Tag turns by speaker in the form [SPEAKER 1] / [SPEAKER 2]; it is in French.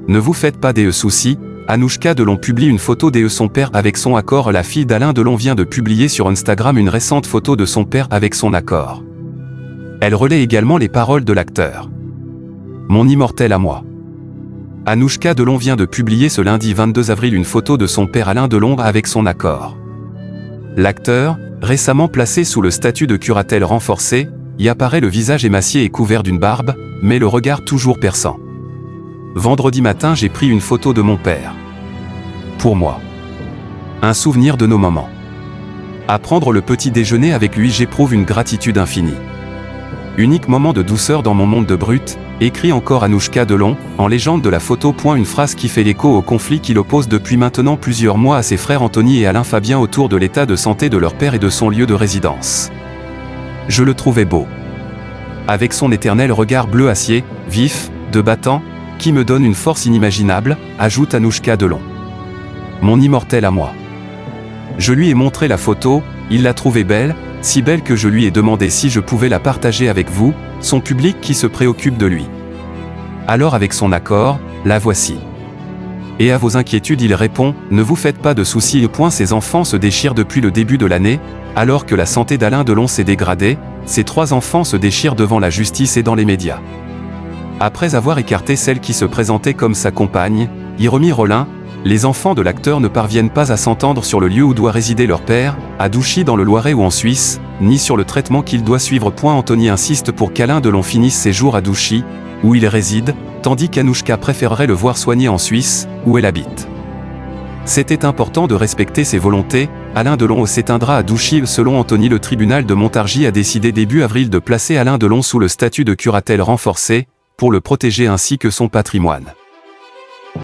[SPEAKER 1] Ne vous faites pas des soucis, Anouchka Delon publie une photo de son père avec son accord. La fille d'Alain Delon vient de publier sur Instagram une récente photo de son père avec son accord. Elle relaie également les paroles de l'acteur. Mon immortel à moi. Anouchka Delon vient de publier ce lundi 22 avril une photo de son père Alain Delon avec son accord. L'acteur, récemment placé sous le statut de curatelle renforcée, y apparaît le visage émacié et couvert d'une barbe, mais le regard toujours perçant. Vendredi matin, j'ai pris une photo de mon père. Pour moi. Un souvenir de nos moments. À prendre le petit déjeuner avec lui, j'éprouve une gratitude infinie. Unique moment de douceur dans mon monde de brut, écrit encore Anouchka Delon, en légende de la photo. Une phrase qui fait l'écho au conflit qui l'oppose depuis maintenant plusieurs mois à ses frères Anthony et Alain Fabien autour de l'état de santé de leur père et de son lieu de résidence. Je le trouvais beau. Avec son éternel regard bleu acier, vif, de battant, qui me donne une force inimaginable, ajoute Anouchka Delon. Mon immortel à moi. Je lui ai montré la photo, il l'a trouvée belle, si belle que je lui ai demandé si je pouvais la partager avec vous, son public qui se préoccupe de lui. Alors avec son accord, la voici. Et à vos inquiétudes il répond, ne vous faites pas de soucis. Ses enfants se déchirent depuis le début de l'année, alors que la santé d'Alain Delon s'est dégradée, ses 3 enfants se déchirent devant la justice et dans les médias. Après avoir écarté celle qui se présentait comme sa compagne, Hiromi Rollin, les enfants de l'acteur ne parviennent pas à s'entendre sur le lieu où doit résider leur père, à Douchy dans le Loiret ou en Suisse, ni sur le traitement qu'il doit suivre. Anthony insiste pour qu'Alain Delon finisse ses jours à Douchy, où il réside, tandis qu'Anouchka préférerait le voir soigné en Suisse, où elle habite. C'était important de respecter ses volontés. Alain Delon s'éteindra à Douchy. Selon Anthony, le tribunal de Montargis a décidé début avril de placer Alain Delon sous le statut de curatelle renforcée, pour le protéger ainsi que son patrimoine.